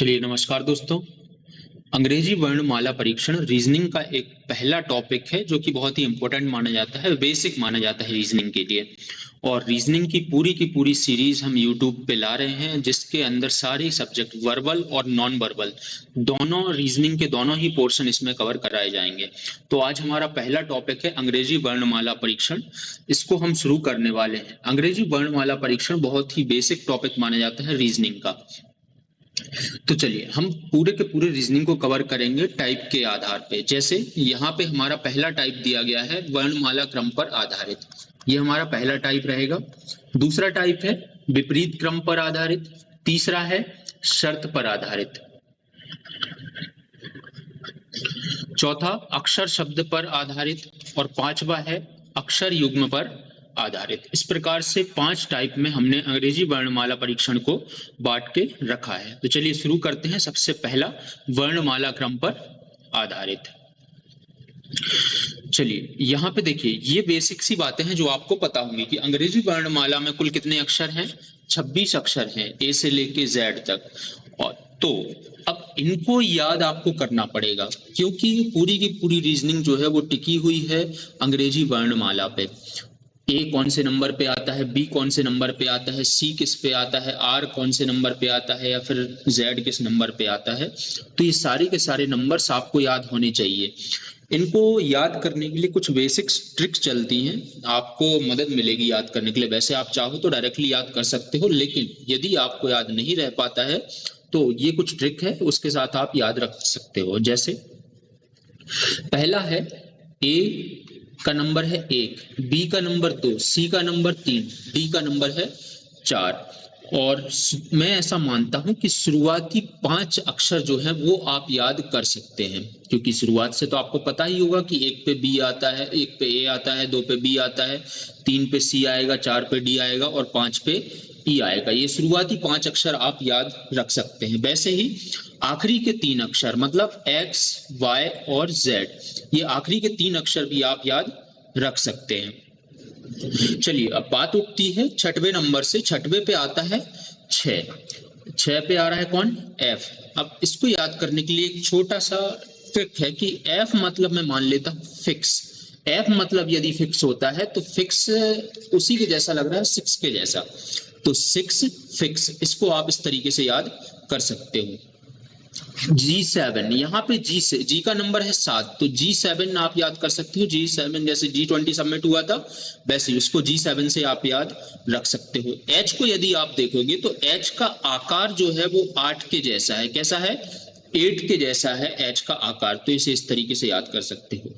चलिए नमस्कार दोस्तों। अंग्रेजी वर्णमाला परीक्षण रीजनिंग का एक पहला टॉपिक है जो कि बहुत ही इंपॉर्टेंट माना जाता है, बेसिक माना जाता है रीजनिंग के लिए। और रीजनिंग की पूरी सीरीज हम यूट्यूब पे ला रहे हैं जिसके अंदर सारे सब्जेक्ट वर्बल और नॉन वर्बल दोनों रीजनिंग के दोनों ही पोर्शन इसमें कवर कराए जाएंगे। तो आज हमारा पहला टॉपिक है अंग्रेजी वर्णमाला परीक्षण। इसको हम शुरू करने वाले हैं। अंग्रेजी वर्णमाला परीक्षण बहुत ही बेसिक टॉपिक माना जाता है रीजनिंग का। तो चलिए हम पूरे के पूरे रीजनिंग को कवर करेंगे टाइप के आधार पे। जैसे यहाँ पे हमारा पहला टाइप दिया गया है वर्णमाला क्रम पर आधारित, ये हमारा पहला टाइप रहेगा। दूसरा टाइप है विपरीत क्रम पर आधारित। तीसरा है शर्त पर आधारित। चौथा अक्षर शब्द पर आधारित और पांचवा है अक्षर युग्म पर आधारित। इस प्रकार से 5 टाइप में हमने अंग्रेजी वर्णमाला परीक्षण को बांट के रखा है। तो चलिए शुरू करते हैं। सबसे पहला वर्णमाला क्रम पर आधारित। चलिए यहाँ पे देखिए, ये बेसिक सी बातें हैं जो आपको पता होंगी कि अंग्रेजी वर्णमाला में कुल कितने अक्षर हैं। 26 अक्षर हैं, ए से लेके जेड तक। और तो अब इनको याद आपको करना पड़ेगा क्योंकि पूरी की पूरी रीजनिंग जो है वो टिकी हुई है अंग्रेजी वर्णमाला पे। ए कौन से नंबर पे आता है, बी कौन से नंबर पे आता है, सी किस पे आता है, आर कौन से नंबर पे आता है, या फिर जेड किस नंबर पे आता है। तो ये सारे के सारे नंबर्स आपको याद होने चाहिए। इनको याद करने के लिए कुछ बेसिक ट्रिक्स चलती हैं, आपको मदद मिलेगी याद करने के लिए। वैसे आप चाहो तो डायरेक्टली याद कर सकते हो, लेकिन यदि आपको याद नहीं रह पाता है तो ये कुछ ट्रिक है, उसके साथ आप याद रख सकते हो। जैसे पहला है ए का नंबर है 1, बी का नंबर 2, सी का नंबर 3, डी का नंबर है 4। और मैं ऐसा मानता हूं कि शुरुआती 5 अक्षर जो हैं वो आप याद कर सकते हैं, क्योंकि शुरुआत से तो आपको पता ही होगा कि 1 पे बी आता है, 1 पे ए आता है, 2 पे बी आता है, 3 पे सी आएगा, 4 पे डी आएगा और 5 पे ई आएगा। ये शुरुआती 5 अक्षर आप याद रख सकते हैं। वैसे ही आखिरी के 3 अक्षर मतलब एक्स, वाई और जेड, ये आखिरी के 3 अक्षर भी आप याद रख सकते हैं। चलिए अब बात उठती है 6वें नंबर से। 6वें पे आता है 6 पे आ रहा है कौन, एफ। अब इसको याद करने के लिए एक छोटा सा ट्रिक है कि एफ मतलब मैं मान लेता हूं फिक्स। एफ मतलब यदि फिक्स होता है तो फिक्स उसी के जैसा लग रहा है, 6 के जैसा, तो 6 फिक्स। इसको आप इस तरीके से याद कर सकते हो। G7, यहाँ पे जी का नंबर है 7, तो G7 आप याद कर सकते हो। G7 जैसे G20 सबमिट हुआ था वैसे उसको G7 से आप याद रख सकते हो। H को यदि आप देखोगे तो H का आकार जो है वो 8 के जैसा है। कैसा है, 8 के जैसा है H का आकार, तो इसे इस तरीके से याद कर सकते हो।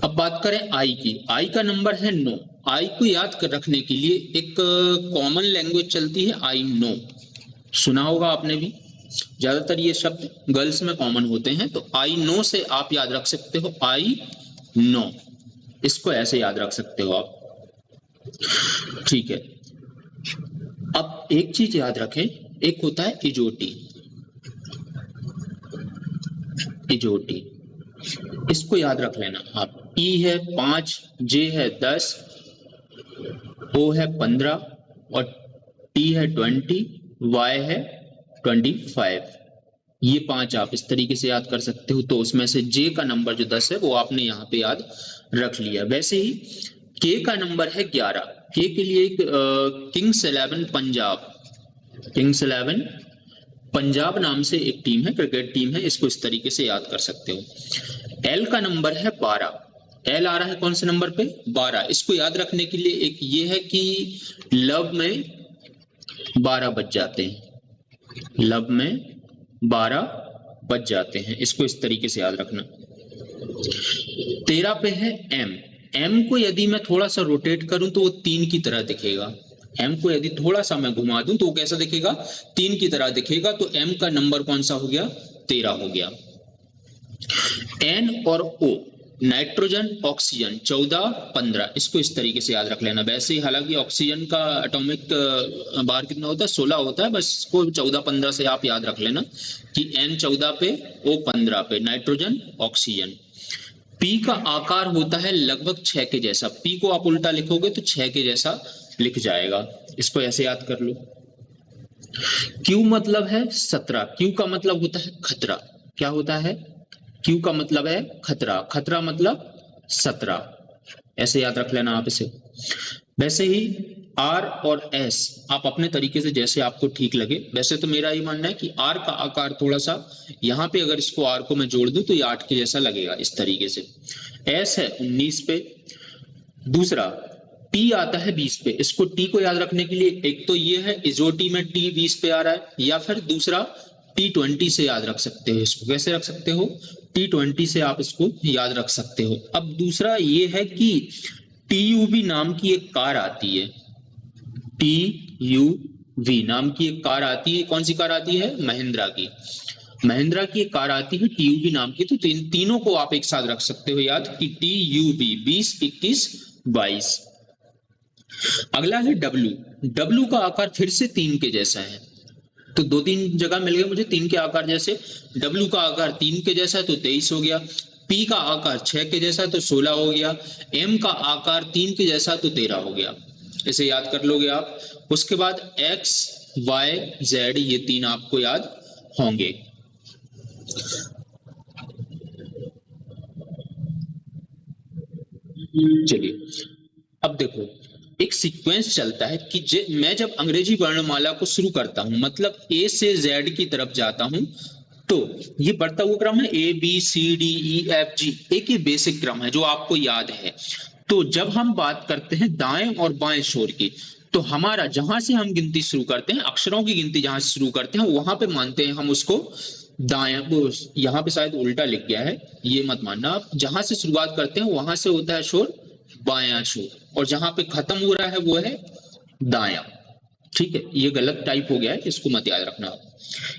अब बात करें I की। I का नंबर है 9। I को याद कर रखने के लिए एक कॉमन लैंग्वेज चलती है, I नो। सुना होगा आपने भी, ज्यादातर ये शब्द गर्ल्स में कॉमन होते हैं। तो आई नो से आप याद रख सकते हो, आई नो। इसको ऐसे याद रख सकते हो आप, ठीक है। अब एक चीज याद रखें, एक होता है इजोटी। इजोटी इसको याद रख लेना आप। ई है 5, जे है 10, ओ है 15 और टी है 20, वाई है 25। ये 5 आप इस तरीके से याद कर सकते हो। तो उसमें से जे का नंबर जो 10 है वो आपने यहाँ पे याद रख लिया। वैसे ही के का नंबर है 11। के के लिए एक किंग्स 11 पंजाब, किंग्स 11 पंजाब नाम से एक टीम है, क्रिकेट टीम है, इसको इस तरीके से याद कर सकते हो। एल का नंबर है 12। एल आ रहा है कौन से नंबर पे, 12। इसको याद रखने के लिए एक ये है कि लव में 12 बज जाते हैं, लब में 12 बज जाते हैं, इसको इस तरीके से याद रखना। 13 पे है एम। एम को यदि मैं थोड़ा सा रोटेट करूं तो वो 3 की तरह दिखेगा। एम को यदि थोड़ा सा मैं घुमा दूं तो वो कैसा दिखेगा, 3 की तरह दिखेगा। तो एम का नंबर कौन सा हो गया, 13 हो गया। एन और ओ, नाइट्रोजन, ऑक्सीजन 14, 15, इसको इस तरीके से याद रख लेना। वैसे ही हालांकि ऑक्सीजन का एटॉमिक बार कितना होता है, 16 होता है, बस इसको 14, 15 से आप याद रख लेना कि N 14 पे, O 15 पे, नाइट्रोजन, ऑक्सीजन। P का आकार होता है लगभग 6 के जैसा। P को आप उल्टा लिखोगे तो 6 के जैसा लिख जाएगा, इसको ऐसे याद कर लो। क्यू मतलब है 17, क्यू का मतलब होता है खतरा। क्या होता है? क्यू का मतलब है खतरा, खतरा मतलब 17। ऐसे याद रख लेना आप इसे। वैसे ही आर और एस आप अपने तरीके से जैसे आपको ठीक लगे। वैसे तो मेरा ये मानना है कि आर का आकार थोड़ा सा यहाँ पे, अगर इसको आर को मैं जोड़ दूं तो ये 8 के जैसा लगेगा इस तरीके से। एस है 19 पे। दूसरा टी आता है 20 पे। इसको टी को याद रखने के लिए एक तो ये है इजोटी में टी 20 पे आ रहा है, या फिर दूसरा T20 से याद रख सकते हो। इसको कैसे रख सकते हो? T20 से आप इसको याद रख सकते हो। अब दूसरा ये है कि TUV नाम की एक कार आती है। TUV नाम की एक कार आती है। कौन सी कार आती है? महिंद्रा की। महिंद्रा की एक कार आती है TUV नाम की। तो तीनों को आप एक साथ रख सकते हो याद कि TUV 20, 21, 22। अगला है डब्ल्यू। डब्ल्यू का आकार फिर से 3 के जैसा है। तो 2-3 जगह मिल गए मुझे 3 के आकार जैसे। डब्ल्यू का आकार 3 के जैसा है तो 23 हो गया। पी का आकार 6 के जैसा तो 16 हो गया। एम का आकार 3 के जैसा तो 13 हो गया। इसे याद कर लोगे आप। उसके बाद एक्स, वाई, जेड, ये 3 आपको याद होंगे। चलिए अब देखो, एक सीक्वेंस चलता है कि मैं जब अंग्रेजी वर्णमाला को शुरू करता हूं, मतलब ए से जेड की तरफ जाता हूं, तो ये बढ़ता हुआ क्रम है ABCDEFG। एक ही बेसिक क्रम है जो आपको याद है। तो जब हम बात करते हैं दाएं और बाएं छोर की, तो हमारा जहां से हम गिनती शुरू करते हैं, अक्षरों की गिनती जहां से शुरू करते हैं, वहां पे मानते हैं हम उसको दाएं। वो यहाँ पे शायद उल्टा लिख गया है, ये मत मानना आप। जहां से शुरुआत करते हैं वहां से होता है शोर बायां छोर, और जहां पे खत्म हो रहा है वो है दायां। ठीक है, ये गलत टाइप हो गया है, इसको मत याद रखना।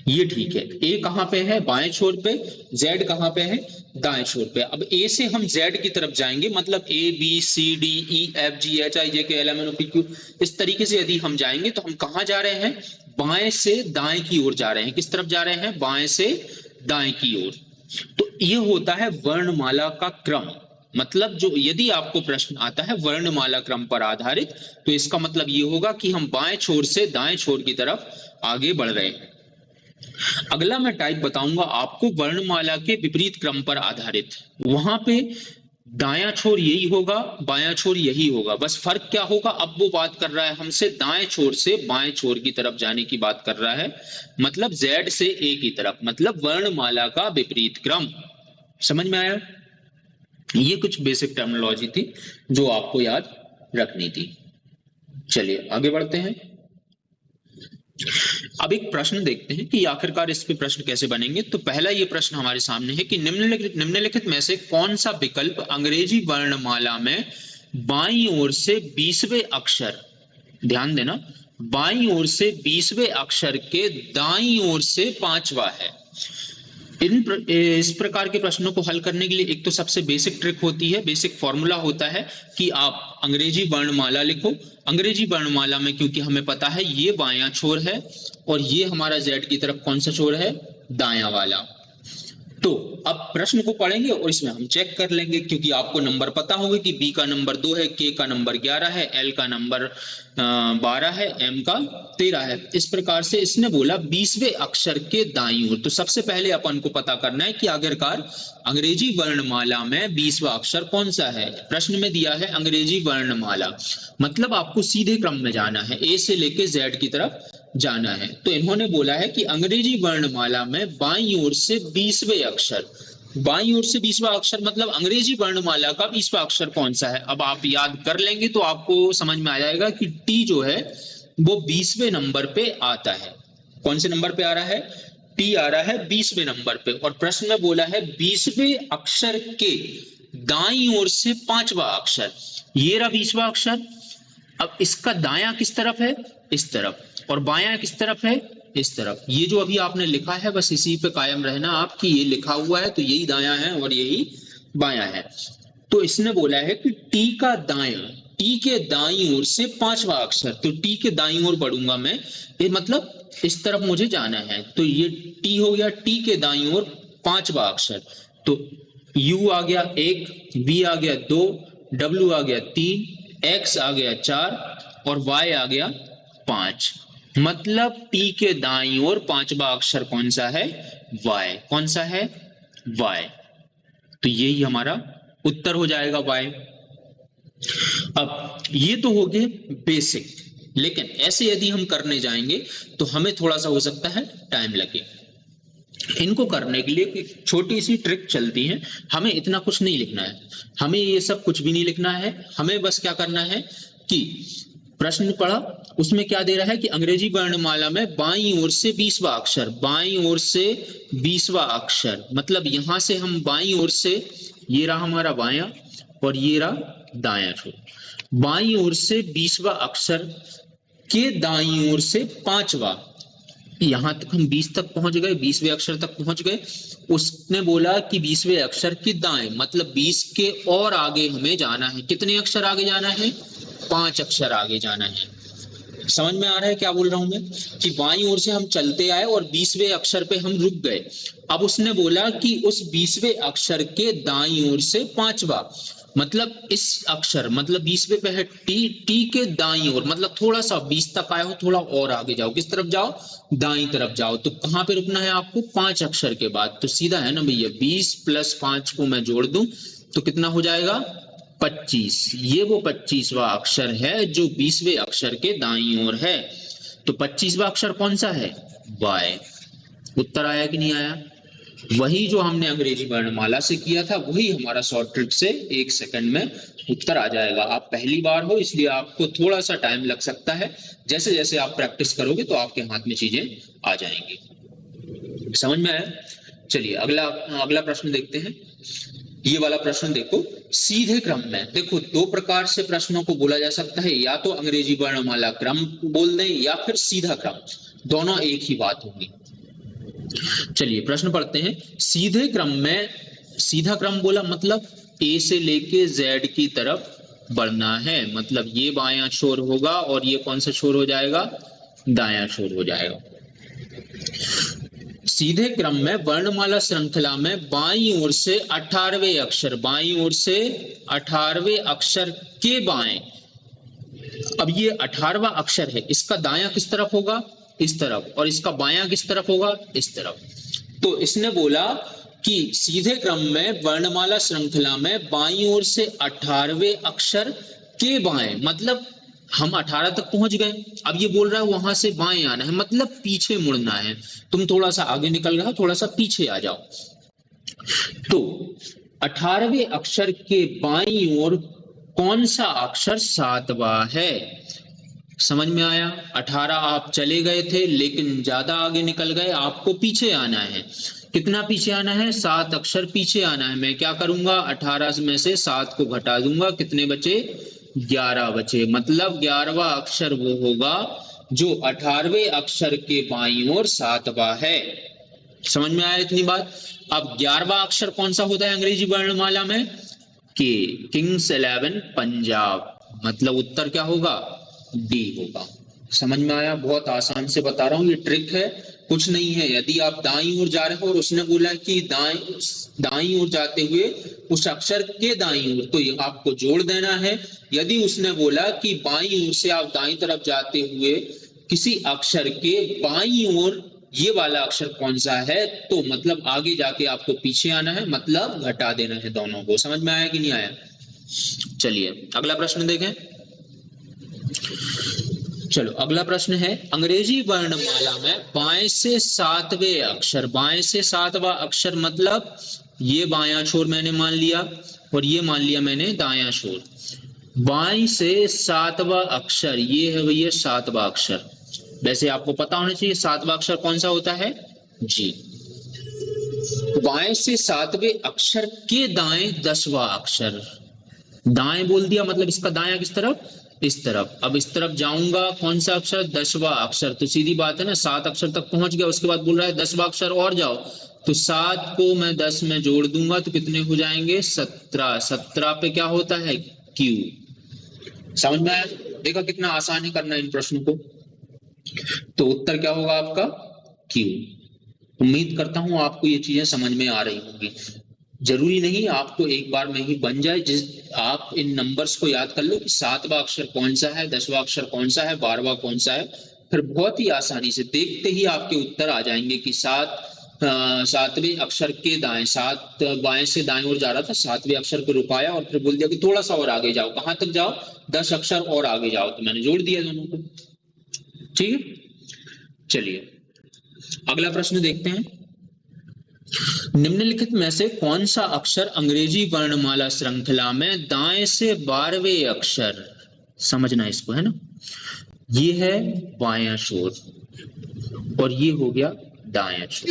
ये ठीक है। ए कहां पे है? बाएं छोर पे। जेड कहां पे है? दाएं छोर पे। अब ए से हम जेड की तरफ जाएंगे, मतलब ABCDEFGHIJKLMNOPQ, इस तरीके से यदि हम जाएंगे तो हम कहां जा रहे हैं? बाएं से दाएं की ओर जा रहे हैं। किस तरफ जा रहे हैं? बाएं से दाएं की ओर। तो ये होता है वर्णमाला का क्रम। मतलब जो यदि आपको प्रश्न आता है वर्णमाला क्रम पर आधारित, तो इसका मतलब ये होगा कि हम बाएं छोर से दाएं छोर की तरफ आगे बढ़ रहे हैं। अगला मैं टाइप बताऊंगा आपको वर्णमाला के विपरीत क्रम पर आधारित। वहां पे दायां छोर यही होगा, बायां छोर यही होगा। बस फर्क क्या होगा? अब वो बात कर रहा है हमसे दाएं छोर से बाएं छोर की तरफ जाने की बात कर रहा है, मतलब जेड से ए की तरफ, मतलब वर्णमाला का विपरीत क्रम। समझ में आया? ये कुछ बेसिक टर्मिनोलॉजी थी जो आपको याद रखनी थी। चलिए आगे बढ़ते हैं। अब एक प्रश्न देखते हैं कि आखिरकार इस पे प्रश्न कैसे बनेंगे। तो पहला ये प्रश्न हमारे सामने है कि निम्नलिखित में से कौन सा विकल्प अंग्रेजी वर्णमाला में बाईं ओर से 20वें अक्षर, ध्यान देना, बाईं ओर से 20वें अक्षर के दाईं ओर से 5वां है। इस प्रकार के प्रश्नों को हल करने के लिए एक तो सबसे बेसिक ट्रिक होती है, बेसिक फॉर्मूला होता है कि आप अंग्रेजी वर्णमाला लिखो। अंग्रेजी वर्णमाला में क्योंकि हमें पता है ये बायां छोर है और ये हमारा जेड की तरफ कौन सा छोर है? दायां वाला। तो अब प्रश्न को पढ़ेंगे और इसमें हम चेक कर लेंगे, क्योंकि आपको नंबर पता होगा कि बी का नंबर 2 है, के का नंबर 11 है, एल का नंबर 12 है, एम का 13 है। इस प्रकार से इसने बोला 20वें अक्षर के दाईं ओर। तो सबसे पहले अपन को पता करना है कि आखिरकार अंग्रेजी वर्णमाला में 20वां अक्षर कौन सा है। प्रश्न में दिया है अंग्रेजी वर्णमाला, मतलब आपको सीधे क्रम में जाना है, ए से लेके जेड की तरफ जाना है। तो इन्होंने बोला है कि अंग्रेजी वर्णमाला में बाईं ओर से 20वें अक्षर, बाईं ओर से 20वां अक्षर मतलब अंग्रेजी वर्णमाला का 20वां अक्षर कौन सा है। अब आप याद कर लेंगे तो आपको समझ में आ जाएगा कि टी जो है वो 20वें नंबर पे आता है। कौन से नंबर पे आ रहा है? टी आ रहा है 20वें नंबर पे। और प्रश्न में बोला है 20वें अक्षर के दाईं ओर से 5वां अक्षर। ये रहा 20वां अक्षर। अब इसका दायां किस तरफ है? इस तरफ। और बायां किस तरफ है? इस तरफ। ये जो अभी आपने लिखा है बस इसी पे कायम रहना आपकी, ये लिखा हुआ है तो यही दायां है और यही बायां है। तो इसने बोला है कि टी का दायां, टी के दाईं ओर से 5वां अक्षर। तो टी के दाईं ओर बढ़ूंगा मैं, ये मतलब इस तरफ मुझे जाना है। तो ये टी हो गया, टी के दाईं ओर 5वां अक्षर। तो यू आ गया 1, बी आ गया 2, डब्ल्यू आ गया 3, एक्स आ गया 4 और वाई आ गया 5। मतलब टी के दाईं ओर पांचवा अक्षर कौन सा है? वाई। कौन सा है? वाई। तो यही हमारा उत्तर हो जाएगा वाई। अब ये तो हो गए बेसिक, लेकिन ऐसे यदि हम करने जाएंगे तो हमें थोड़ा सा हो सकता है टाइम लगे। इनको करने के लिए एक छोटी सी ट्रिक चलती है। हमें इतना कुछ नहीं लिखना है, हमें ये सब कुछ भी नहीं लिखना है। हमें बस क्या करना है कि प्रश्न पढ़ा, उसमें क्या दे रहा है कि अंग्रेजी वर्णमाला में बाईं ओर से 20वां अक्षर, बाईं ओर से 20वां अक्षर, मतलब यहां से हम बाईं ओर से, ये रहा हमारा बायां और ये रहा दायां छोर, बाईं ओर से 20वां अक्षर के दाईं ओर से पांचवा, यहां तक हम 20 तक पहुंच गए, 20वें अक्षर तक पहुंच गए। उसने बोला कि 20वें अक्षर के दाएं, मतलब 20 के और आगे हमें जाना है। कितने अक्षर आगे जाना है? 5 अक्षर आगे जाना है। समझ में आ रहा है क्या बोल रहा हूं मैं? कि बाईं ओर से हम चलते आए और 20वें अक्षर पे हम रुक गए। अब उसने बोला कि उस 20वें अक्षर के दाईं ओर से पांचवा, मतलब इस अक्षर, मतलब 20वें पे है टी, टी के दाईं ओर, मतलब थोड़ा सा 20 तक आए हो, थोड़ा और आगे जाओ। किस तरफ जाओ? दाईं तरफ जाओ। तो कहां पे रुकना है आपको? 5 अक्षर के बाद। तो सीधा है ना भैया, 20 + 5 को मैं जोड़ दूं तो कितना हो जाएगा? 25। ये वो 25वां अक्षर है जो 20वें अक्षर के दाईं ओर है। तो 25वां अक्षर कौन सा है? वाई। उत्तर आया कि नहीं आया? वही जो हमने अंग्रेजी वर्णमाला से किया था, वही हमारा शॉर्ट ट्रिक से 1 सेकंड में उत्तर आ जाएगा। आप पहली बार हो इसलिए आपको थोड़ा सा टाइम लग सकता है। जैसे जैसे आप प्रैक्टिस करोगे तो आपके हाथ में चीजें आ जाएंगी। समझ में आया? चलिए अगला अगला प्रश्न देखते हैं। ये वाला प्रश्न देखो, सीधे क्रम में। देखो, दो प्रकार से प्रश्नों को बोला जा सकता है, या तो अंग्रेजी वर्णमाला क्रम बोल दें या फिर सीधा क्रम, दोनों एक ही बात होगी। चलिए प्रश्न पढ़ते हैं। सीधे क्रम में, सीधा क्रम बोला मतलब ए से लेके जेड की तरफ बढ़ना है, मतलब ये बायां छोर होगा और ये कौन सा छोर हो जाएगा? दायां छोर हो जाएगा। सीधे क्रम में वर्णमाला श्रृंखला में बाईं ओर से 18वें अक्षर, बाईं ओर से 18वें अक्षर के बाएं, अब ये 18वां अक्षर है, इसका दायां किस तरफ होगा? इस तरफ। और इसका बायां किस तरफ होगा? इस तरफ। तो इसने बोला कि सीधे क्रम में वर्णमाला श्रृंखला में बाईं ओर से 18वें अक्षर के बाएं, मतलब हम 18 तक पहुंच गए। अब ये बोल रहा है वहां से बाएं आना है, मतलब पीछे मुड़ना है। तुम थोड़ा सा आगे निकल गए हो, थोड़ा सा पीछे आ जाओ। तो 18वें अक्षर के बाईं ओर कौन सा अक्षर 7वां है? समझ में आया? 18 आप चले गए थे लेकिन ज्यादा आगे निकल गए, आपको पीछे आना है। कितना पीछे आना है? 7 अक्षर पीछे आना है। मैं क्या करूंगा? 18 में से 7 को घटा दूंगा, कितने बचे? 11 बचे। मतलब 11वां अक्षर वो होगा जो 18वें अक्षर के बाईं ओर 7वां है। समझ में आया इतनी बात? अब 11वां अक्षर कौन सा होता है अंग्रेजी वर्णमाला में? के, किंग्स 11 पंजाब, मतलब उत्तर क्या होगा? डी होगा। समझ में आया? बहुत आसान से बता रहा हूं, ये ट्रिक है, कुछ नहीं है। यदि आप दाईं ओर जा रहे हो और उसने बोला कि दाईं ओर जाते हुए उस अक्षर के दाईं ओर, तो आपको जोड़ देना है। यदि उसने बोला कि बाईं ओर से आप दाईं तरफ जाते हुए किसी अक्षर के बाईं ओर ये वाला अक्षर कौन सा है, तो मतलब आगे जाके आपको पीछे आना है, मतलब घटा देना है दोनों को। समझ में आया कि नहीं आया? चलिए अगला प्रश्न देखें। चलो अगला प्रश्न है, अंग्रेजी वर्णमाला में बाएं से 7वें अक्षर, बाएं से 7वां अक्षर, मतलब ये बायां छोर मैंने मान लिया और ये मान लिया मैंने दायां छोर। बाएं से 7वां अक्षर, ये है भैया 7वां अक्षर। वैसे आपको पता होना चाहिए 7वां अक्षर कौन सा होता है? जी। बाएं से 7वें अक्षर के दाएं 10वां अक्षर, दाएं बोल दिया मतलब इसका दायां किस तरफ? इस तरफ। अब इस तरफ जाऊंगा, कौन सा अक्षर? 10वां अक्षर। तो सीधी बात है ना, 7 अक्षर तक पहुंच गया, उसके बाद बोल रहा है 10वां अक्षर और जाओ, तो 7 को मैं 10 में जोड़ दूंगा तो कितने हो जाएंगे? 17। 17 पे क्या होता है? क्यू। समझ में आया? देखा कितना आसान है करना इन प्रश्नों को। तो उत्तर क्या होगा आपका? क्यू। उम्मीद करता हूं आपको ये चीजें समझ में आ रही होंगी। जरूरी नहीं आपको एक बार में ही बन जाए, जिस आप इन नंबर्स को याद कर लो कि 7वां अक्षर कौन सा है, 10वां अक्षर कौन सा है, 12वां कौन सा है, फिर बहुत ही आसानी से देखते ही आपके उत्तर आ जाएंगे कि सातवें अक्षर के दाएं, सात बाएं से दाएं ओर जा रहा था, सातवें अक्षर को रुकाया और फिर बोल दिया कि थोड़ा सा और आगे जाओ। कहां तक जाओ? 10 अक्षर और आगे जाओ। तो मैंने जोड़ दिया दोनों को। ठीक है, चलिए अगला प्रश्न देखते हैं। निम्नलिखित में से कौन सा अक्षर अंग्रेजी वर्णमाला श्रृंखला में दाएं से 12वें अक्षर, समझना इसको, है ना, ये है बायां छोर और ये हो गया दायां छोर।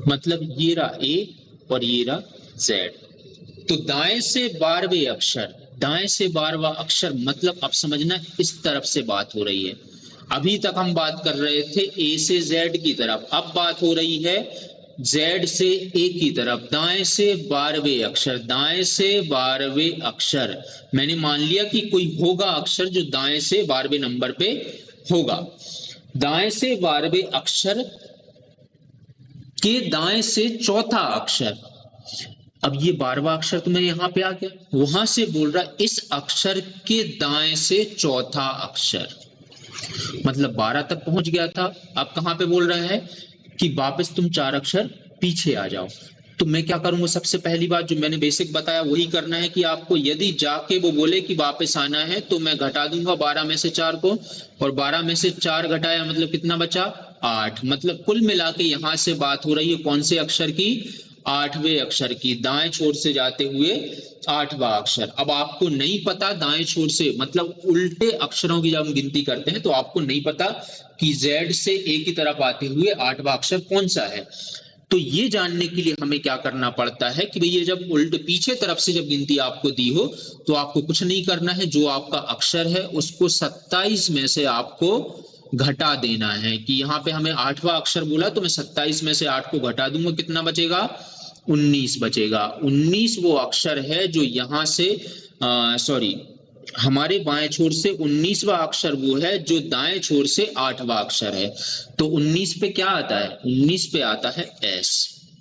मतलब ये रहा ए और ये रहा जेड। तो दाएं से 12वें अक्षर, दाएं से 12वां अक्षर मतलब अब समझना इस तरफ से बात हो रही है। अभी तक हम बात कर रहे थे ए से जेड की तरफ, अब बात हो रही है जेड से ए की तरफ। दाएं से 12वें अक्षर, दाएं से 12वें अक्षर, मैंने मान लिया कि कोई होगा अक्षर जो दाएं से 12वें नंबर पे होगा। दाएं से 12वें अक्षर के दाएं से चौथा अक्षर, अब ये 12वां अक्षर तो मैं यहां पे आ गया, वहां से बोल रहा इस अक्षर के दाएं से चौथा अक्षर, मतलब 12 तक पहुंच गया था, अब कहां पे बोल रहा है कि वापस तुम 4 अक्षर पीछे आ जाओ। तो मैं क्या करूंगा? सबसे पहली बात जो मैंने बेसिक बताया वही करना है कि आपको यदि जाके वो बोले कि वापस आना है तो मैं घटा दूंगा 12 में से 4 को, और 12 में से 4 घटाया मतलब कितना बचा? 8। मतलब कुल मिला के यहां से बात हो रही है कौन से अक्षर की? 8वें अक्षर की, दाएं छोर से जाते हुए 8वां अक्षर। अब आपको नहीं पता दाएं छोर से मतलब उल्टे अक्षरों की जब हम गिनती करते हैं तो आपको नहीं पता कि जेड से ए की तरफ आते हुए 8वां अक्षर कौन सा है। तो ये जानने के लिए हमें क्या करना पड़ता है कि भैया जब उल्टे पीछे तरफ से जब गिनती आपको दी हो तो आपको कुछ नहीं करना है, जो आपका अक्षर है उसको 27 में से आपको घटा देना है। कि यहाँ पे हमें 8वां अक्षर बोला तो मैं 27 में से 8 को घटा दूंगा, कितना बचेगा? 19 बचेगा। 19 वो अक्षर है जो यहाँ से सॉरी हमारे बाएं छोर से 19वां अक्षर वो है जो दाएं छोर से 8वां अक्षर है। तो 19 पे क्या आता है? 19 पे आता है एस,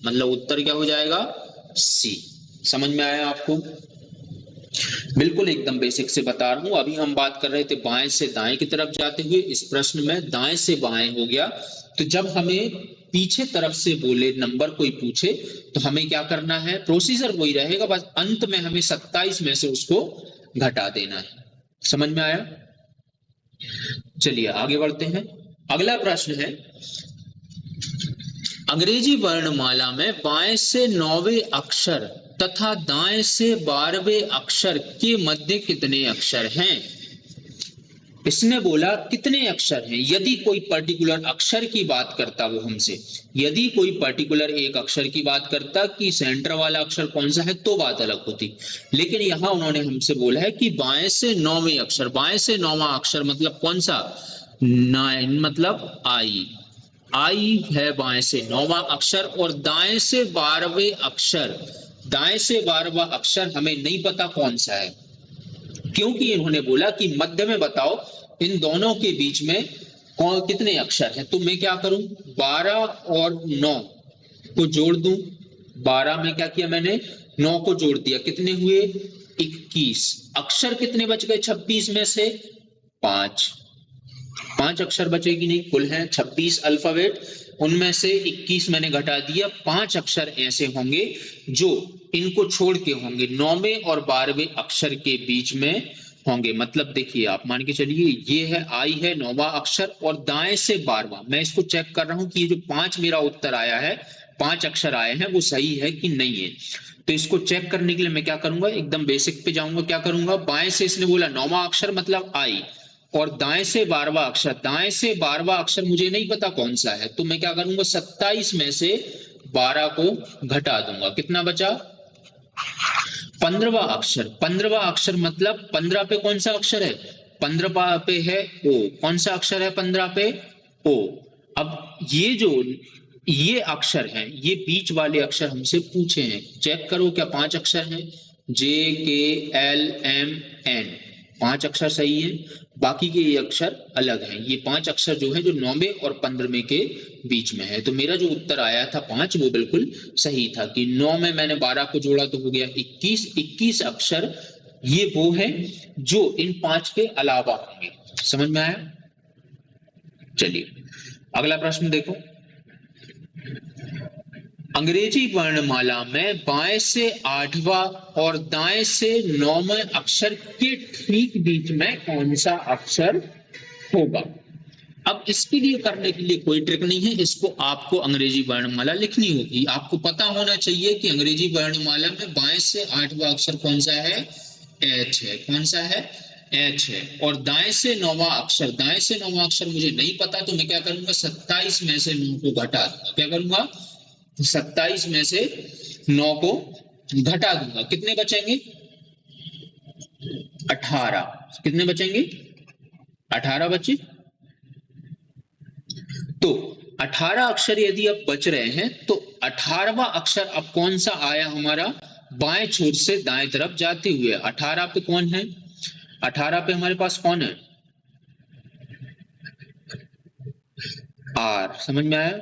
मतलब उत्तर क्या हो जाएगा? सी। समझ में आया आपको? बिल्कुल एकदम बेसिक से बता रहा हूं। अभी हम बात कर रहे थे बाएं से दाएं की तरफ जाते हुए, इस प्रश्न में दाएं से बाएं हो गया। तो जब हमें पीछे तरफ से बोले नंबर कोई पूछे तो हमें क्या करना है? प्रोसीजर वही रहेगा, बस अंत में हमें 27 में से उसको घटा देना है। समझ में आया? चलिए आगे बढ़ते हैं। अगला प्रश्न है, अंग्रेजी वर्णमाला में बाएं से 9वें अक्षर तथा दाएं से 12वें अक्षर के मध्य कितने अक्षर हैं? इसने बोला कितने अक्षर हैं। यदि कोई पर्टिकुलर अक्षर की बात करता वो हमसे, यदि कोई पर्टिकुलर एक अक्षर की बात करता कि सेंटर वाला अक्षर कौन सा है तो बात अलग होती, लेकिन यहां उन्होंने हमसे बोला है कि बाएं से 9वें अक्षर। बाएं से 9वां अक्षर मतलब कौन सा? 9 मतलब आई। आई है बाएं से 9वां अक्षर। और दाएं से 12वें अक्षर, दाएं से 12वां अक्षर हमें नहीं पता कौन सा है, क्योंकि इन्होंने बोला कि मध्य में बताओ इन दोनों के बीच में कौन कितने अक्षर हैं। तो मैं क्या करूं? 12 और 9 को जोड़ दूं। 12 में क्या किया मैंने? 9 को जोड़ दिया, कितने हुए? 21। अक्षर कितने बच गए 26 में से? 5 अक्षर बचेगी नहीं, कुल हैं 26 अल्फाबेट, उनमें से 21 मैंने घटा दिया। 5 अक्षर ऐसे होंगे जो इनको छोड़ के होंगे, 9वें और 12वें अक्षर के बीच में होंगे। मतलब देखिए आप मान के चलिए ये है आई है 9वां अक्षर और दाएं से 12वां। मैं इसको चेक कर रहा हूं कि ये जो 5 मेरा उत्तर आया है, 5 अक्षर आए हैं, वो सही है कि नहीं है। तो इसको चेक करने के लिए मैं क्या करूंगा? एकदम बेसिक पे जाऊंगा। क्या करूंगा? बाएं से इसने बोला 9वां अक्षर मतलब आई, और दाएं से 12वां अक्षर, दाएं से 12वां अक्षर मुझे नहीं पता कौन सा है, तो मैं क्या करूंगा? 27 में से 12 को घटा दूंगा, कितना बचा? 15वां अक्षर। 15वां अक्षर मतलब 15 पे कौन सा अक्षर है? 15 पे है ओ। कौन सा अक्षर है 15 पे? ओ। अब ये अक्षर हैं, ये बीच वाले अक्षर हमसे पूछे हैं, चेक करो क्या 5 अक्षर हैं? जे के एल एम एन, 5 अक्षर सही है, बाकी के ये अक्षर अलग हैं। ये 5 अक्षर जो है जो 9वें और 15वें के बीच में है। तो मेरा जो उत्तर आया था 5 वो बिल्कुल सही था कि 9 में मैंने 12 को जोड़ा तो हो गया 21। 21 अक्षर ये वो है जो इन 5 के अलावा होंगे। समझ में आया? चलिए अगला प्रश्न देखो। अंग्रेजी वर्णमाला में बाएं से 8वां और दाएं से 9वें अक्षर के ठीक बीच में कौन सा अक्षर होगा? अब इसके लिए करने के लिए कोई ट्रिक नहीं है, इसको आपको अंग्रेजी वर्णमाला लिखनी होगी। आपको पता होना चाहिए कि अंग्रेजी वर्णमाला में बाएं से 8वां अक्षर कौन सा है? एच है। कौन सा है? एच है। और दाएं से 9वां अक्षर, दाएं से 9वां अक्षर मुझे नहीं पता, तो मैं क्या करूंगा? 27 में से 9 को घटा दूंगा। क्या करूंगा? 27 में से 9 को घटा दूंगा। कितने बचेंगे? 18। कितने बचेंगे? 18 बचे। तो 18 अक्षर यदि अब बच रहे हैं तो 18वां अक्षर अब कौन सा आया हमारा? बाएं छोर से दाएं तरफ जाते हुए। 18 पे कौन है? 18 पे हमारे पास कौन है? आर। समझ में आया?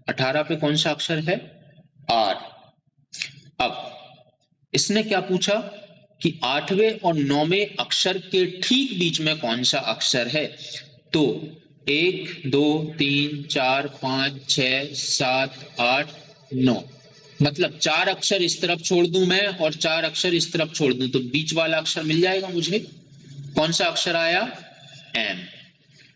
18 पे कौन सा अक्षर है? आर। अब इसने क्या पूछा कि 8वें और 9वें अक्षर के ठीक बीच में कौन सा अक्षर है? तो 1 2 3 4 5 6 7 8 9, मतलब 4 अक्षर इस तरफ छोड़ दूं मैं और 4 अक्षर इस तरफ छोड़ दूं तो बीच वाला अक्षर मिल जाएगा मुझे। कौन सा अक्षर आया? एम।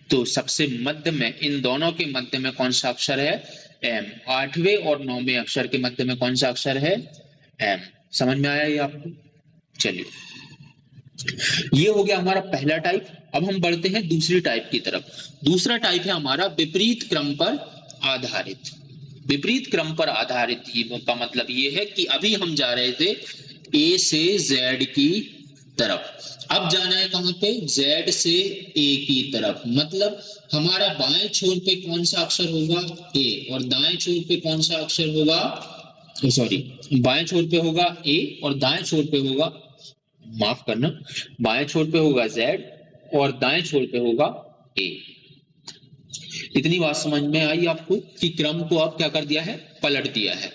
तो सबसे मध्य में, इन दोनों के मध्य में कौन सा अक्षर है? एम। 8वें और 9वें अक्षर के मध्य में कौन सा अक्षर है? एम। समझ में आया ये आपको? चलिए, ये हो गया हमारा पहला टाइप। अब हम बढ़ते हैं दूसरी टाइप की तरफ। दूसरा टाइप है हमारा विपरीत क्रम पर आधारित। विपरीत क्रम पर आधारित का मतलब ये है कि अभी हम जा रहे थे ए से जेड की तरफ, अब जाना है कहां पे? जेड से ए की तरफ। मतलब हमारा बाएं छोर पे कौन सा अक्षर होगा? ए। और दाएं छोर पे कौन सा अक्षर होगा? सॉरी, बाएं छोर पे होगा ए और दाएं छोर पे होगा, माफ करना, बाएं छोर पे होगा जेड और दाएं छोर पे होगा ए। इतनी बात समझ में आई आपको कि क्रम को आप क्या कर दिया है? पलट दिया है।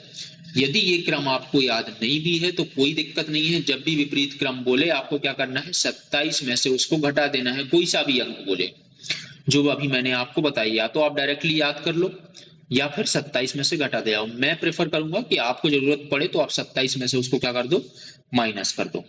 यदि ये क्रम आपको याद नहीं भी है तो कोई दिक्कत नहीं है, जब भी विपरीत क्रम बोले आपको क्या करना है? 27 में से उसको घटा देना है। कोई सा भी अंक बोले जो अभी मैंने आपको बताई, या तो आप डायरेक्टली याद कर लो या फिर 27 में से घटा दे आओ। मैं प्रेफर करूंगा कि आपको जरूरत पड़े तो आप 27 में से उसको क्या कर दो? माइनस कर दो।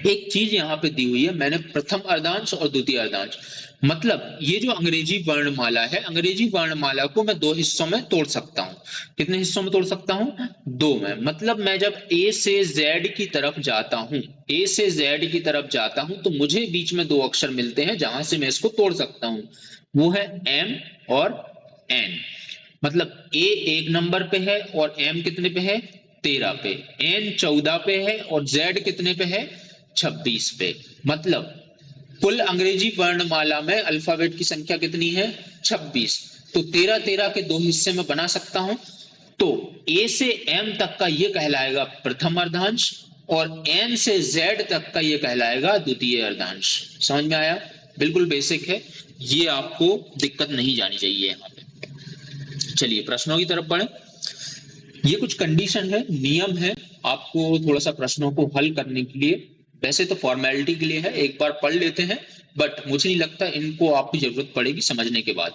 एक चीज यहाँ पे दी हुई है, मैंने प्रथम अर्धांश और द्वितीय अर्धांश, मतलब ये जो अंग्रेजी वर्णमाला है, अंग्रेजी वर्णमाला को मैं 2 हिस्सों में तोड़ सकता हूँ। कितने हिस्सों में तोड़ सकता हूँ? 2 में। मतलब मैं जब ए से जेड की तरफ जाता हूँ, ए से जेड की तरफ जाता हूँ, तो मुझे बीच में 2 अक्षर मिलते हैं जहां से मैं इसको तोड़ सकता हूँ। वो है एम और एन। मतलब ए 1 नंबर पे है और एम कितने पे है? 13 पे। एन 14 पे है और जेड कितने पे है? 26 पे। मतलब कुल अंग्रेजी वर्णमाला में अल्फाबेट की संख्या कितनी है? 26। तो 13 के 2 हिस्से में बना सकता हूं। तो ए से एम तक का ये कहलाएगा प्रथम अर्धांश और एन से जेड तक का ये कहलाएगा द्वितीय अर्धांश। समझ में आया? बिल्कुल बेसिक है, ये आपको दिक्कत नहीं जानी चाहिए यहाँ पे। चलिए प्रश्नों की तरफ बढ़े। ये कुछ कंडीशन है, नियम है आपको थोड़ा सा प्रश्नों को हल करने के लिए। वैसे तो फॉर्मेलिटी के लिए है, एक बार पढ़ लेते हैं, बट मुझे नहीं लगता इनको आपको जरूरत पड़ेगी समझने के बाद।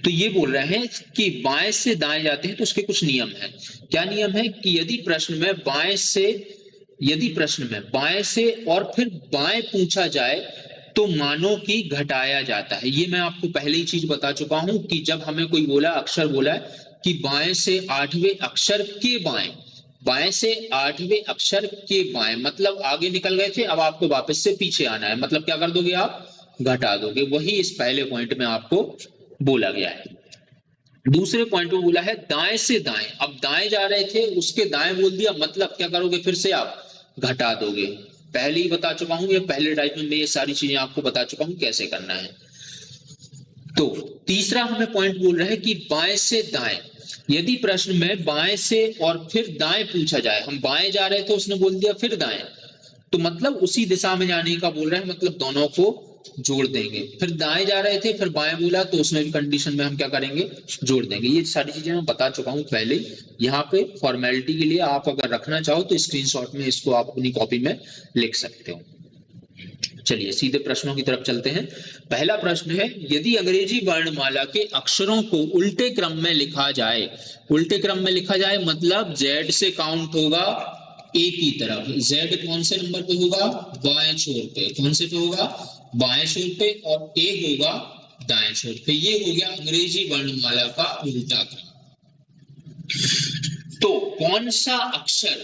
तो ये बोल रहे हैं कि बाएं से दाएं जाते हैं तो उसके कुछ नियम हैं। क्या नियम है? कि यदि प्रश्न में बाएं से और फिर बाएं पूछा जाए तो मानों की घटाया जाता है। ये मैं आपको पहले ही चीज बता चुका हूं कि जब हमें कोई बोला, अक्षर बोला है कि बाएं से 8वें अक्षर के बाएं, बाएं से 8वें अक्षर के बाएं, मतलब आगे निकल गए थे, अब आपको वापस से पीछे आना है। मतलब क्या कर दोगे आप? घटा दोगे। वही इस पहले पॉइंट में आपको बोला गया है। दूसरे पॉइंट में बोला है दाएं से दाएं। अब दाएं जा रहे थे, उसके दाएं बोल दिया, मतलब क्या करोगे? फिर से आप घटा दोगे। पहले ही बता चुका हूं, ये पहले टाइप में ये सारी चीजें आपको बता चुका हूं कैसे करना है। तो तीसरा हमें पॉइंट बोल रहे हैं कि बाएं से दाएं। यदि प्रश्न में बाएं से और फिर दाएं पूछा जाए, हम बाएं जा रहे थे, उसने बोल दिया फिर दाएं, तो मतलब उसी दिशा में जाने का बोल रहे हैं, मतलब दोनों को जोड़ देंगे। फिर दाएं जा रहे थे, फिर बाएं बोला, तो उसमें भी कंडीशन में हम क्या करेंगे? जोड़ देंगे। ये सारी चीजें मैं बता चुका हूं पहले। यहाँ पे फॉर्मेलिटी के लिए आप अगर रखना चाहो तो स्क्रीनशॉट में इसको आप अपनी कॉपी में लिख सकते हो। चलिए सीधे प्रश्नों की तरफ चलते हैं। पहला प्रश्न है, यदि अंग्रेजी वर्णमाला के अक्षरों को उल्टे क्रम में लिखा जाए, उल्टे क्रम में लिखा जाए मतलब जेड से काउंट होगा ए की तरफ, जेड कौन से नंबर पे होगा, बाएं छोर पे, कौन से पे होगा, बाएं छोर पे, और ए होगा दाएं छोर पे। ये हो गया अंग्रेजी वर्णमाला का उल्टा क्रम। तो कौन सा अक्षर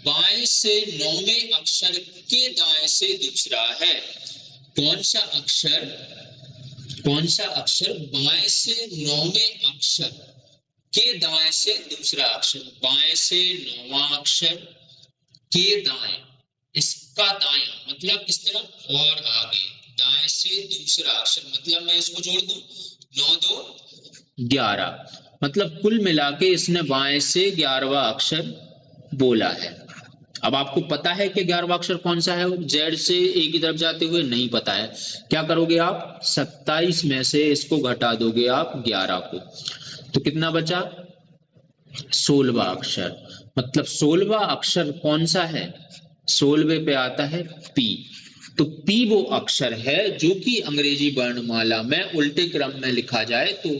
बाएं से नौवें अक्षर के दाएं से दूसरा है, कौन सा अक्षर बाएं से नौवें अक्षर के दाएं से दूसरा अक्षर, बाएं से नौवां अक्षर के दाएं, इसका दायां मतलब किस तरफ और आगे, दाएं से दूसरा अक्षर मतलब मैं इसको जोड़ दूं 9 2 11, मतलब कुल मिला के इसने बाएं से 11वां अक्षर बोला है। अब आपको पता है कि 11वां अक्षर कौन सा है, जेड से ए की तरफ जाते हुए नहीं पता है, क्या करोगे आप, 27 में से इसको घटा दोगे आप 11 को, तो कितना बचा, 16वां अक्षर। मतलब 16वां अक्षर कौन सा है, 16वें पे आता है पी। तो पी वो अक्षर है जो कि अंग्रेजी वर्णमाला में उल्टे क्रम में लिखा जाए तो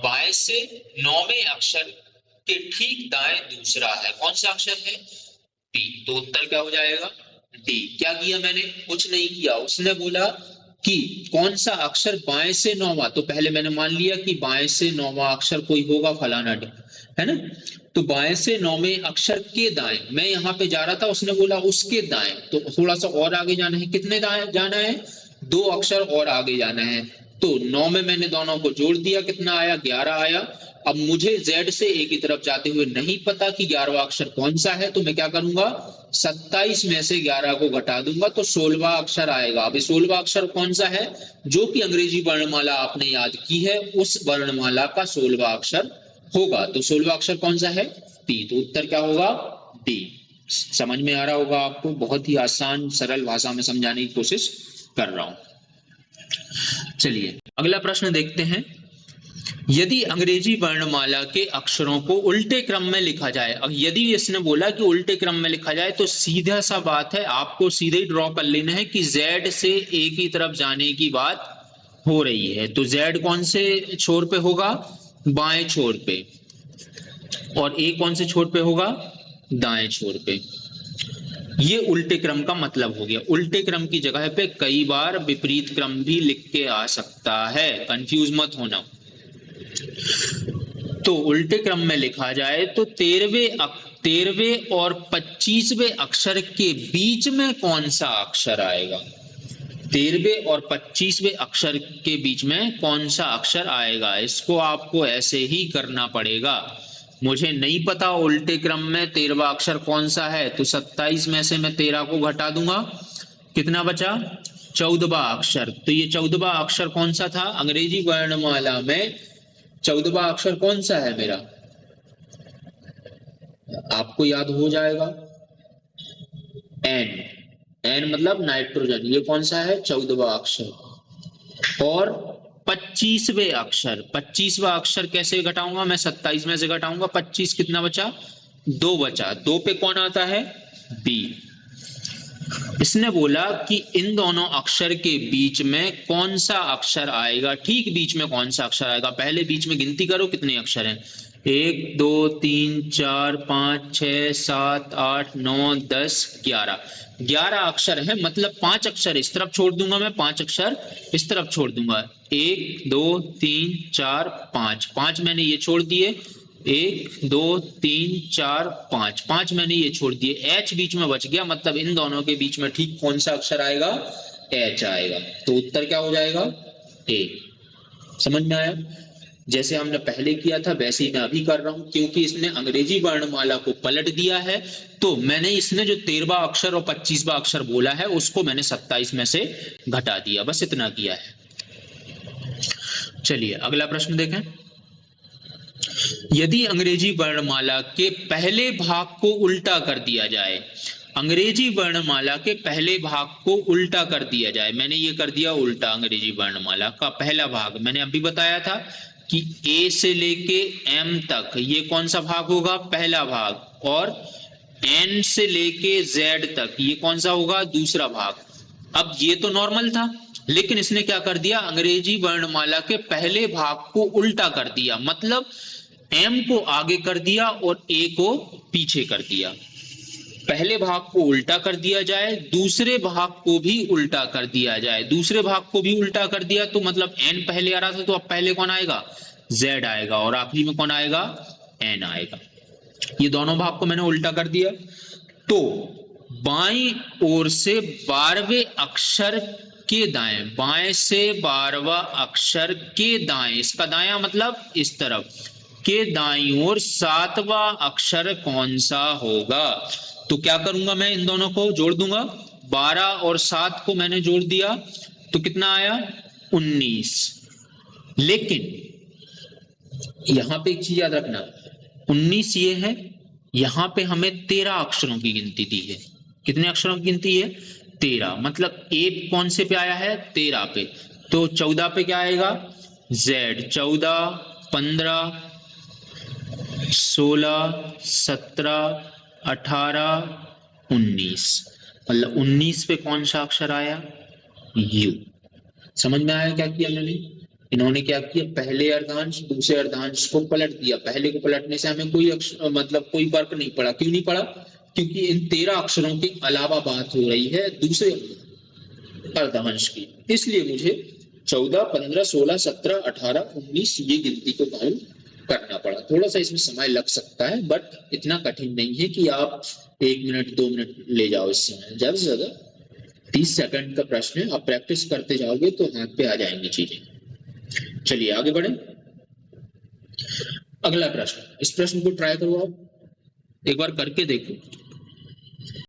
बाएं से नौवें अक्षर के ठीक दाएं दूसरा है, कौन सा अक्षर है, पी। तो उत्तर क्या हो जाएगा, डी। क्या किया मैंने, कुछ नहीं किया, उसने बोला कि कौन सा अक्षर बाएं से नौवां, तो पहले मैंने मान लिया कि बाएं से नौवां अक्षर कोई होगा फलाना है ना, तो बाएं से नौवें अक्षर के दाएं, मैं यहाँ पे जा रहा था, उसने बोला उसके दाएं, तो थोड़ा सा और आगे जाना है, कितने दाएं जाना है, 2 अक्षर और आगे जाना है। तो 9 में मैंने दोनों को जोड़ दिया, कितना आया, 11 आया। अब मुझे जेड से ए की तरफ जाते हुए नहीं पता कि 11वां अक्षर कौन सा है, तो मैं क्या करूंगा, 27 में से 11 को घटा दूंगा तो 16वां अक्षर आएगा। अब 16वां अक्षर कौन सा है, जो कि अंग्रेजी वर्णमाला आपने याद की है उस वर्णमाला का 16वां अक्षर होगा। तो 16वां अक्षर कौन सा है, पी। तो उत्तर क्या होगा, डी। समझ में आ रहा होगा आपको, बहुत ही आसान सरल भाषा में समझाने की कोशिश कर रहा हूं। चलिए अगला प्रश्न देखते हैं, यदि अंग्रेजी वर्णमाला के अक्षरों को उल्टे क्रम में लिखा जाए, अब यदि इसने बोला कि उल्टे क्रम में लिखा जाए तो सीधा सा बात है, आपको सीधे ही ड्रॉ कर लेना है कि जेड से ए की तरफ जाने की बात हो रही है। तो जेड कौन से छोर पे होगा, बाएं छोर पे, और ए कौन से छोर पे होगा, दाएं छोर पे। ये उल्टे क्रम का मतलब हो गया। उल्टे क्रम की जगह पे कई बार विपरीत क्रम भी लिख के आ सकता है, कंफ्यूज मत होना। तो उल्टे क्रम में लिखा जाए तो 13वें और 25वें अक्षर के बीच में कौन सा अक्षर आएगा, 13वें और 25वें अक्षर के बीच में कौन सा अक्षर आएगा, इसको आपको ऐसे ही करना पड़ेगा। मुझे नहीं पता उल्टे क्रम में 13वां अक्षर कौन सा है, तो 27 में से मैं 13 को घटा दूंगा, कितना बचा, 14वां अक्षर। तो ये 14वां अक्षर कौन सा था, अंग्रेजी वर्णमाला में 14वां अक्षर कौन सा है मेरा, आपको याद हो जाएगा, एन। एन मतलब नाइट्रोजन, ये कौन सा है, 14वां अक्षर। और 25वें अक्षर, 25वां अक्षर कैसे घटाऊंगा मैं, 27 में से घटाऊंगा 25, कितना बचा, 2 बचा। 2 पे कौन आता है, बी। इसने बोला कि इन दोनों अक्षर के बीच में कौन सा अक्षर आएगा, ठीक बीच में कौन सा अक्षर आएगा। पहले बीच में गिनती करो कितने अक्षर हैं, 1 2 3 4 5 6 7 8 9 10 11, 11 अक्षर है, मतलब 5 अक्षर इस तरफ छोड़ दूंगा मैं, 5 अक्षर इस तरफ छोड़ दूंगा, 1 2 3 4 5, 5 मैंने ये छोड़ दिए, 1 2 3 4 5, 5 मैंने ये छोड़ दिए, एच बीच में बच गया, मतलब इन दोनों के बीच में ठीक कौन सा अक्षर आएगा, एच आएगा। तो उत्तर क्या हो जाएगा, ए। समझ में आया, जैसे हमने पहले किया था वैसे ही मैं अभी कर रहा हूं, क्योंकि इसने अंग्रेजी वर्णमाला को पलट दिया है, तो मैंने इसने जो 13वां अक्षर और 25वां अक्षर बोला है उसको मैंने 27 में से घटा दिया, बस इतना किया है। चलिए अगला प्रश्न देखें, यदि अंग्रेजी वर्णमाला के पहले भाग को उल्टा कर दिया जाए, अंग्रेजी वर्णमाला के पहले भाग को उल्टा कर दिया जाए, मैंने ये कर दिया उल्टा, अंग्रेजी वर्णमाला का पहला भाग, मैंने अभी बताया था कि ए से लेके एम तक ये कौन सा भाग होगा, पहला भाग, और एन से लेके जेड तक ये कौन सा होगा, दूसरा भाग। अब ये तो नॉर्मल था, लेकिन इसने क्या कर दिया, अंग्रेजी वर्णमाला के पहले भाग को उल्टा कर दिया, मतलब एम को आगे कर दिया और ए को पीछे कर दिया। पहले भाग को उल्टा कर दिया जाए, दूसरे भाग को भी उल्टा कर दिया जाए। दूसरे भाग को भी उल्टा कर दिया तो मतलब एन पहले आ रहा था, तो अब पहले कौन आएगा, जेड आएगा, और आखिरी में कौन आएगा, एन आएगा। ये दोनों भाग को मैंने उल्टा कर दिया। तो बाईं ओर से 12वें अक्षर के दाएं, बाएं से 12वां अक्षर के दाएं, इसका दायां मतलब इस तरफ के दाईं ओर 7वां अक्षर कौन सा होगा। तो क्या करूंगा मैं, इन दोनों को जोड़ दूंगा, 12 और 7 को मैंने जोड़ दिया तो कितना आया, 19। लेकिन यहां पे एक चीज याद रखना, 19 ये है, यहां पे हमें 13 अक्षरों की गिनती दी है। कितने अक्षरों की गिनती है, 13, मतलब ए कौन से पे आया है, 13 पे। तो 14 पे क्या आएगा, जेड। 14, 15, 16, 17, 18, 19, मतलब 19 पे कौन सा अक्षर आया, यू। समझ में आया क्या किया मैंने, इन्होंने क्या किया, पहले अर्धांश दूसरे अर्धांश को पलट दिया। पहले को पलटने से हमें कोई मतलब कोई फर्क नहीं पड़ा। क्यों नहीं पड़ा, क्योंकि इन 13 अक्षरों के अलावा बात हो रही है दूसरे अर्धांश की, इसलिए मुझे 14, 15, 16, 17, 18, 19 ये गिनती को काउंट करना पड़ा। थोड़ा सा इसमें समय लग सकता है, बट इतना कठिन नहीं है कि आप 1 मिनट 2 मिनट ले जाओ। इस समय ज्यादा से ज्यादा 30 सेकंड का प्रश्न है, आप प्रैक्टिस करते जाओगे तो हाथ पे आ जाएंगी चीजें। चलिए आगे बढ़े। अगला प्रश्न, इस प्रश्न को ट्राई करो, आप एक बार करके देखो।